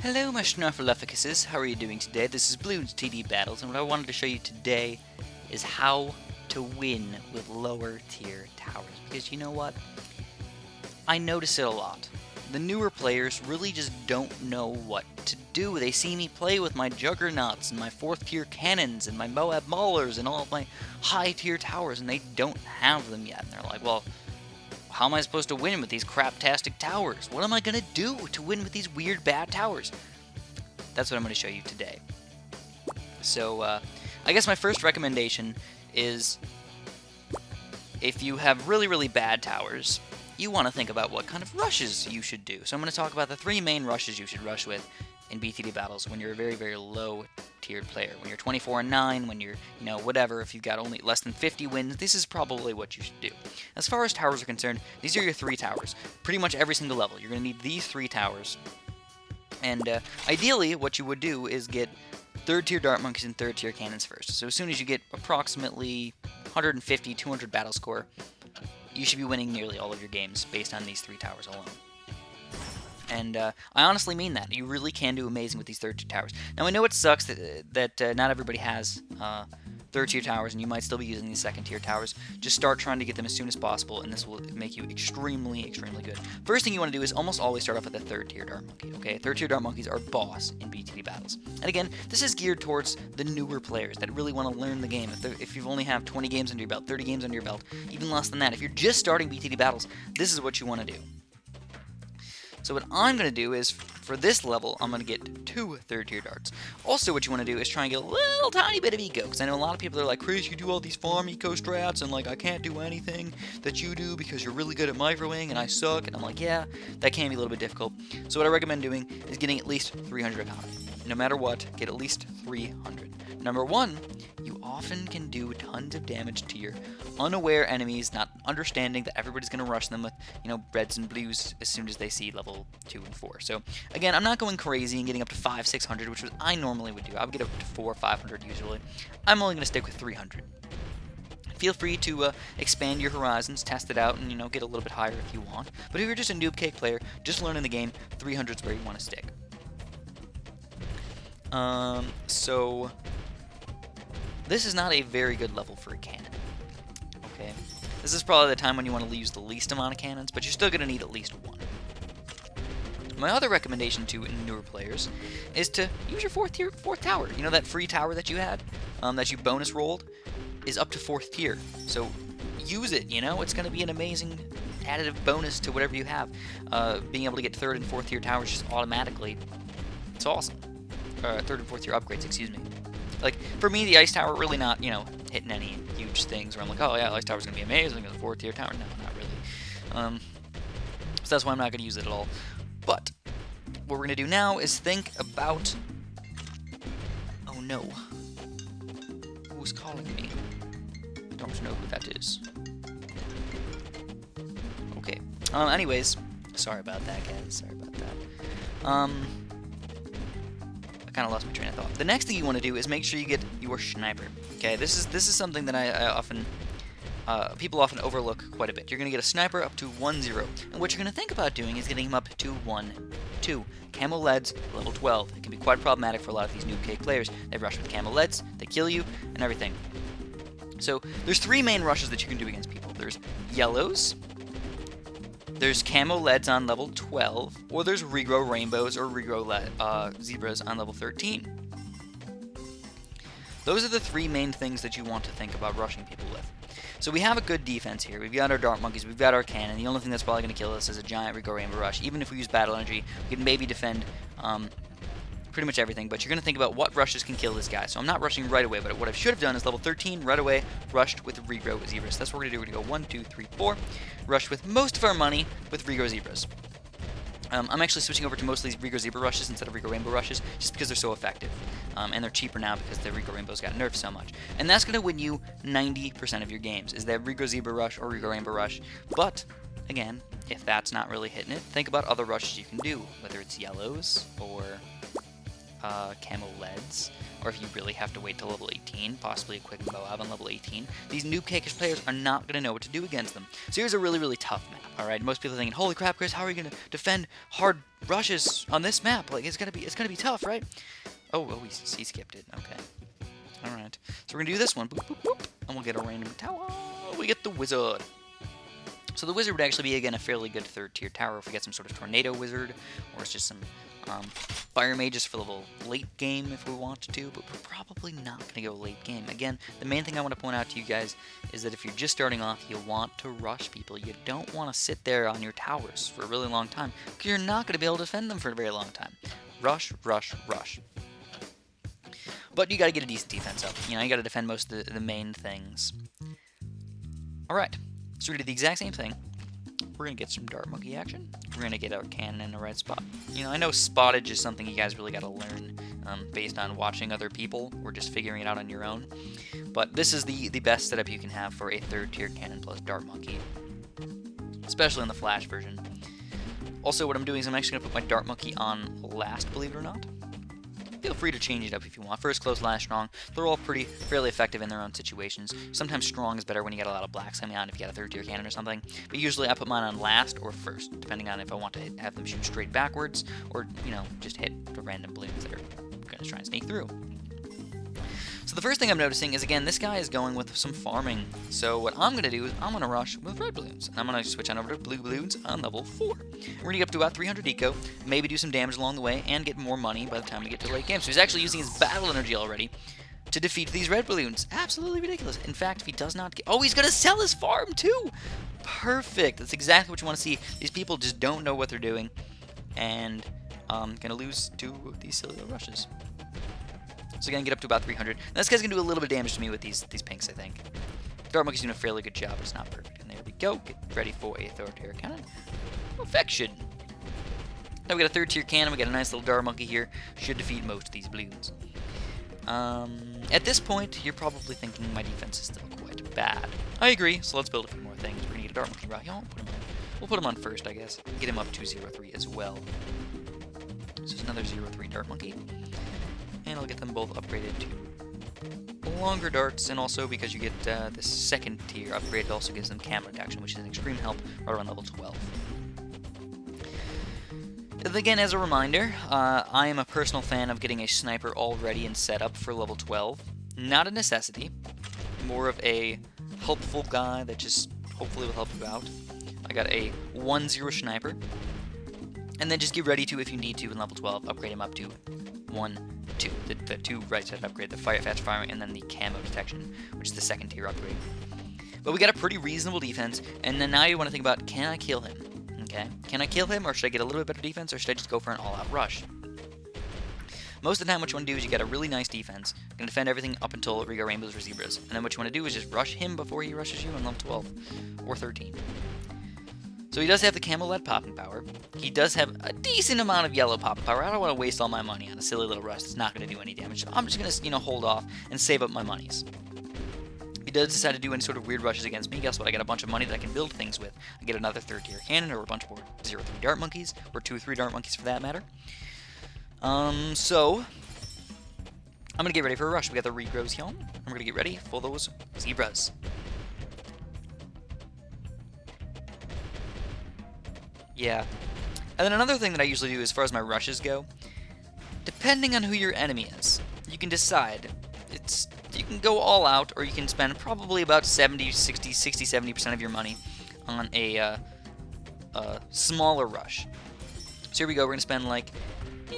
Hello my Schnurflufficuses, how are you doing today? This is BTD Battles, and what I wanted to show you today is how to win with lower tier towers. Because you know what? I notice it a lot. The newer players really just don't know what to do. They see me play with my Juggernauts and my 4th tier cannons and my Moab Maulers and all of my high tier towers, and they don't have them yet. And they're like, well, how am I supposed to win with these craptastic towers? What am I going to do to win with these weird bad towers? That's what I'm going to show you today. So, I guess my first recommendation is if you have really, really bad towers, you want to think about what kind of rushes you should do. So I'm going to talk about the 3 main rushes you should rush with in BTD battles when you're a very, very low tiered player. When you're 24-9, when you're, whatever, if you've got only less than 50 wins, this is probably what you should do. As far as towers are concerned, these are your 3 towers. Pretty much every single level, you're going to need these 3 towers. And ideally, what you would do is get 3rd tier Dart Monkeys and 3rd tier Cannons first. So as soon as you get approximately 150, 200 battle score, you should be winning nearly all of your games based on these 3 towers alone. And I honestly mean that. You really can do amazing with these 3rd tier towers. Now I know it sucks that not everybody has 3rd tier towers, and you might still be using these 2nd tier towers. Just start trying to get them as soon as possible, and this will make you extremely, extremely good. First thing you want to do is almost always start off with a 3rd tier Dart Monkey, okay? 3rd tier Dart Monkeys are boss in BTD battles. And again, this is geared towards the newer players that really want to learn the game. If you've only have 20 games under your belt, 30 games under your belt, even less than that, if you're just starting BTD battles, this is what you want to do. So what I'm going to do is, for this level, I'm going to get 2 3rd tier darts. Also, what you want to do is try and get a little tiny bit of eco, because I know a lot of people are like, Chris, you do all these farm eco strats, and like, I can't do anything that you do because you're really good at microwing, and I suck. And I'm like, yeah, that can be a little bit difficult. So what I recommend doing is getting at least 300 economy. No matter what, get at least 300. Number 1, you often can do tons of damage to your unaware enemies, not understanding that everybody's going to rush them with, reds and blues as soon as they see level 2 and 4. So, again, I'm not going crazy and getting up to 500, 600, which is what I normally would do. I would get up to 400, 500 usually. I'm only going to stick with 300. Feel free to expand your horizons, test it out, and, get a little bit higher if you want. But if you're just a noob cake player, just learning the game, 300 is where you want to stick. So this is not a very good level for a cannon. Okay, this is probably the time when you want to use the least amount of cannons, but you're still going to need at least 1. My other recommendation to newer players is to use your 4th tower. You know that free tower that you had, that you bonus rolled, is up to 4th tier. So use it. It's going to be an amazing additive bonus to whatever you have. Being able to get 3rd and 4th tier towers just automatically, it's awesome. 3rd and 4th tier upgrades, excuse me. Like, for me, the Ice Tower really not, hitting any huge things where I'm like, oh yeah, Ice Tower's going to be amazing, the 4th tier tower. No, not really. So that's why I'm not going to use it at all. But what we're going to do now is think about... Oh no. Who's calling me? I don't know who that is. Okay. Anyways, sorry about that, guys. Sorry about that. Kind of lost my train of thought. The next thing you want to do is make sure you get your sniper. Okay, this is something that I often people often overlook quite a bit. You're going to get a sniper up to 1-0, and what you're going to think about doing is getting him up to 1-2. Camo leads level 12. It can be quite problematic for a lot of these noob cake players. They rush with camo leads, they kill you, and everything. So there's 3 main rushes that you can do against people. There's yellows. There's camo leads on level 12, or there's regrow rainbows or regrow zebras on level 13. Those are the 3 main things that you want to think about rushing people with. So we have a good defense here. We've got our Dart Monkeys, we've got our cannon. The only thing that's probably going to kill us is a giant regrow rainbow rush. Even if we use battle energy, we can maybe defend pretty much everything, but you're going to think about what rushes can kill this guy. So I'm not rushing right away, but what I should have done is level 13, right away, rushed with regrow zebras. That's what we're going to do. We're going to go 1, 2, 3, 4, rush with most of our money with regrow zebras. I'm actually switching over to most of these regrow zebra rushes instead of regrow rainbow rushes, just because they're so effective. And they're cheaper now because the regrow rainbows got nerfed so much. And that's going to win you 90% of your games, is that regrow zebra rush or regrow rainbow rush. But, again, if that's not really hitting it, think about other rushes you can do, whether it's yellows or camo leads, or if you really have to wait till level 18, possibly a quick Moab on level 18, these noob cakish players are not going to know what to do against them. So here's a really, really tough map, alright? Most people are thinking, holy crap, Chris, how are you going to defend hard rushes on this map? Like, it's gonna be tough, right? Oh, he skipped it, okay. Alright, so we're going to do this one, boop, boop, boop, and we'll get a random tower. We get the wizard. So the wizard would actually be, again, a fairly good third-tier tower if we get some sort of tornado wizard, or it's just some fire mages for the late game if we want to, but we're probably not going to go late game. Again, the main thing I want to point out to you guys is that if you're just starting off, you want to rush people. You don't want to sit there on your towers for a really long time, because you're not going to be able to defend them for a very long time. Rush, rush, rush. But you got to get a decent defense up. You know, you got to defend most of the main things. Alright. So we're going to do the exact same thing. We're going to get some Dart Monkey action. We're going to get our cannon in the right spot. You know, I know spottage is something you guys really got to learn based on watching other people or just figuring it out on your own. But this is the best setup you can have for a third-tier cannon plus Dart Monkey, especially in the Flash version. Also, what I'm doing is I'm actually going to put my Dart Monkey on last, believe it or not. Feel free to change it up if you want. First, close, last, strong. They're all fairly effective in their own situations. Sometimes strong is better when you get a lot of blacks coming on if you got a third-tier cannon or something. But usually I put mine on last or first, depending on if I want to have them shoot straight backwards or, you know, just hit the random balloons that are going to try and sneak through. So the first thing I'm noticing is, again, this guy is going with some farming. So what I'm going to do is I'm going to rush with red balloons. And I'm going to switch on over to blue balloons on level 4. We're going to get up to about 300 eco, maybe do some damage along the way, and get more money by the time we get to late game. So he's actually using his battle energy already to defeat these red balloons. Absolutely ridiculous. In fact, if he does not get... Oh, he's going to sell his farm too! Perfect. That's exactly what you want to see. These people just don't know what they're doing. And going to lose 2 of these silly little rushes. So again, get up to about 300. Now this guy's going to do a little bit of damage to me with these pinks, I think. Dart Monkey's doing a fairly good job, but it's not perfect. And there we go. Get ready for a third-tier cannon. Perfection. Now we got a third-tier cannon. We got a nice little Dart Monkey here. Should defeat most of these balloons. At this point, you're probably thinking my defense is still quite bad. I agree, so let's build a few more things. We're going to get a Dart Monkey right. We'll put him on first, I guess. Get him up to 0-3 as well. So there's another 0-3 Dart Monkey. And I'll get them both upgraded to longer darts, and also because you get this second tier upgrade, it also gives them camera detection, which is an extreme help right around level 12. And again, as a reminder, I am a personal fan of getting a sniper all ready and set up for level 12. Not a necessity, more of a helpful guy that just hopefully will help you out. I got a 1-0 sniper, and then just get ready to, if you need to, in level 12, upgrade him up to 1-2. The 2 right-side upgrade, the fast firing, and then the camo detection, which is the second tier upgrade. But we got a pretty reasonable defense, and then now you want to think about, can I kill him? Okay, can I kill him, or should I get a little bit better defense, or should I just go for an all-out rush? Most of the time, what you want to do is you get a really nice defense. You can defend everything up until we go rainbows or zebras, and then what you want to do is just rush him before he rushes you on level 12 or 13. So he does have the camo lead popping power. He does have a decent amount of yellow popping power. I don't want to waste all my money on a silly little rush that's not going to do any damage. So I'm just going to, hold off and save up my monies. If he does decide to do any sort of weird rushes against me, guess what? I get a bunch of money that I can build things with. I get another third-tier cannon, or a bunch more 0-3 Dart Monkeys, or 2-3 Dart Monkeys for that matter. So I'm going to get ready for a rush. We got the regrows here, and we're going to get ready for those zebras. Yeah. And then another thing that I usually do as far as my rushes go, depending on who your enemy is, you can decide. You can go all out, or you can spend probably about 70% of your money on a smaller rush. So here we go, we're going to spend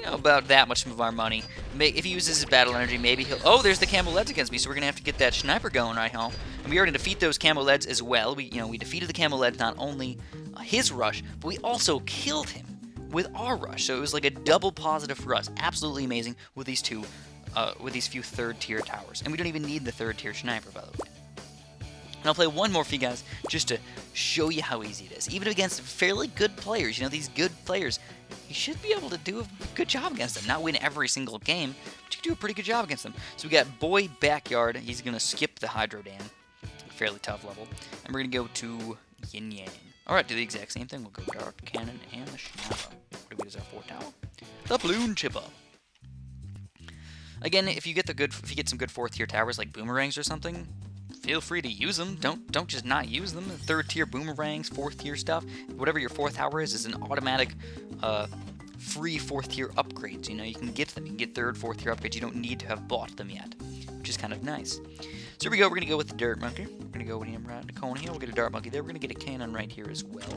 about that much of our money. If he uses his battle energy, maybe he'll... Oh, there's the camo leads against me, so we're going to have to get that sniper going right home. And we already defeat those camo leads as well. We defeated the camo leads, not only his rush, but we also killed him with our rush. So it was like a double positive for us. Absolutely amazing with these few third-tier towers. And we don't even need the third-tier sniper, by the way. And I'll play one more for you guys just to show you how easy it is. Even against fairly good players, these good players, you should be able to do a good job against them. Not win every single game, but you can do a pretty good job against them. So we got Boy Backyard. He's going to skip the Hydro Dam. Fairly tough level. And we're going to go to Yin Yang. Alright, do the exact same thing. We'll go Dart Cannon and the Schnapper. What do we use our 4th tower? The Balloon Chipper. Again, if you get some good 4th tier towers like boomerangs or something, feel free to use them. Don't just not use them. 3rd tier boomerangs, 4th tier stuff, whatever your 4th tower is an automatic free 4th tier upgrades. You know, you can get them. You can get 3rd, 4th tier upgrades. You don't need to have bought them yet, which is kind of nice. So here we go. We're gonna go with the dirt monkey. We're gonna go with him right in the cone here. We'll get a dart monkey there. We're gonna get a cannon right here as well.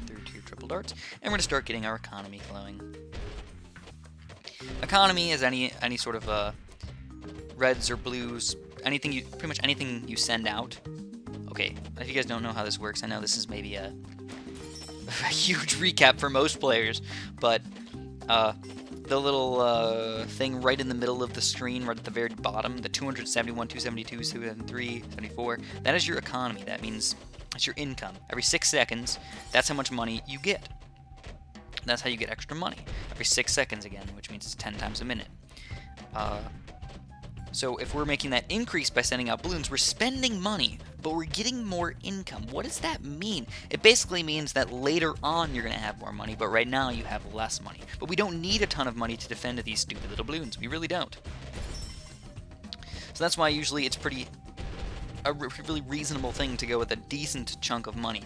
3rd tier triple darts, and we're gonna start getting our economy glowing. Economy is any sort of reds or blues, pretty much anything you send out. Okay, if you guys don't know how this works, I know this is maybe a huge recap for most players, but the little thing right in the middle of the screen, right at the very bottom, the 271, 272, 273, 74, that is your economy. That means that's your income. Every 6 seconds, that's how much money you get. That's how you get extra money. Every 6 seconds again, which means it's 10 times a minute. So if we're making that increase by sending out balloons, we're spending money, but we're getting more income. What does that mean? It basically means that later on you're going to have more money, but right now you have less money. But we don't need a ton of money to defend these stupid little balloons. We really don't. So that's why usually it's a really reasonable thing to go with a decent chunk of money.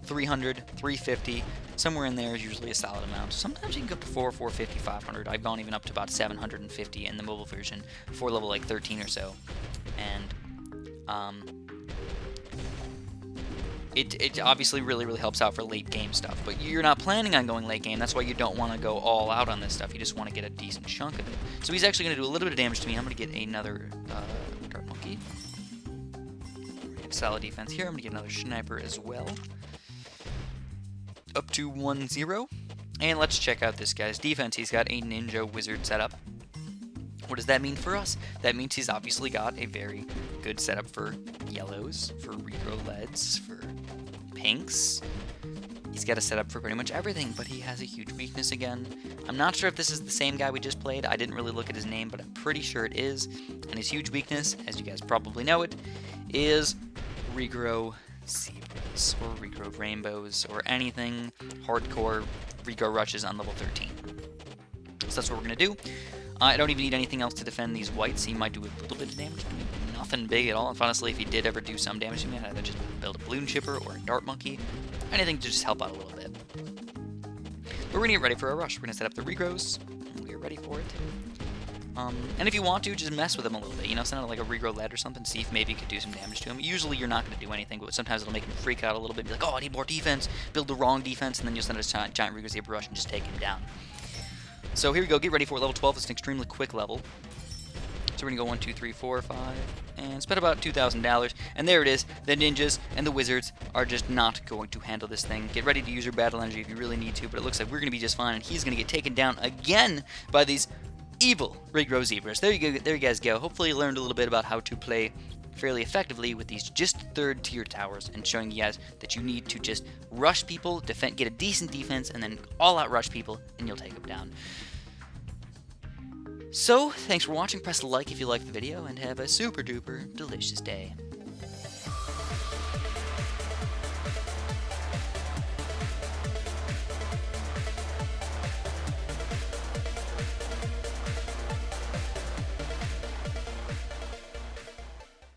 300, 350, somewhere in there is usually a solid amount. Sometimes you can go up to 450, 500. I've gone even up to about 750 in the mobile version for level like 13 or so. And it obviously really helps out for late game stuff. But you're not planning on going late game. That's why you don't want to go all out on this stuff. You just want to get a decent chunk of it. So he's actually going to do a little bit of damage to me. I'm going to get another dart monkey. Solid defense here. I'm going to get another sniper as well. Up to 1-0. And let's check out this guy's defense. He's got a ninja wizard setup. What does that mean for us? That means he's obviously got a very good setup for yellows, for regrow leads, for pinks. He's got a setup for pretty much everything, but he has a huge weakness again. I'm not sure if this is the same guy we just played. I didn't really look at his name, but I'm pretty sure it is. And his huge weakness, as you guys probably know it, is regrow zebras or regrow rainbows or anything hardcore regrow rushes on level 13. So that's what we're going to do. I don't even need anything else to defend these whites. He might do a little bit of damage to me. Nothing big at all. And honestly, if he did ever do some damage to me, I'd either just build a balloon chipper or a dart monkey. Anything to just help out a little bit. But we're going to get ready for a rush. We're going to set up the regrows. We're ready for it. And if you want to, just mess with him a little bit. You know, send out like a regrow lead or something. See if maybe you could do some damage to him. Usually you're not going to do anything, but sometimes it'll make him freak out a little bit. Be like, oh, I need more defense. Build the wrong defense, and then you'll send out a giant regrow zebra rush and just take him down. So here we go. Get ready for it. Level 12 is an extremely quick level. So we're going to go 1, 2, 3, 4, 5, and spend about $2,000. And there it is. The ninjas and the wizards are just not going to handle this thing. Get ready to use your battle energy if you really need to, but it looks like we're going to be just fine, and he's going to get taken down again by these evil regrow zebras. There you go. There you guys go. Hopefully you learned a little bit about how to play fairly effectively with these just 3rd tier towers, and showing you guys that you need to just rush people, get a decent defense, and then all out rush people, and you'll take them down. So, thanks for watching. Press like if you liked the video, and have a super duper delicious day.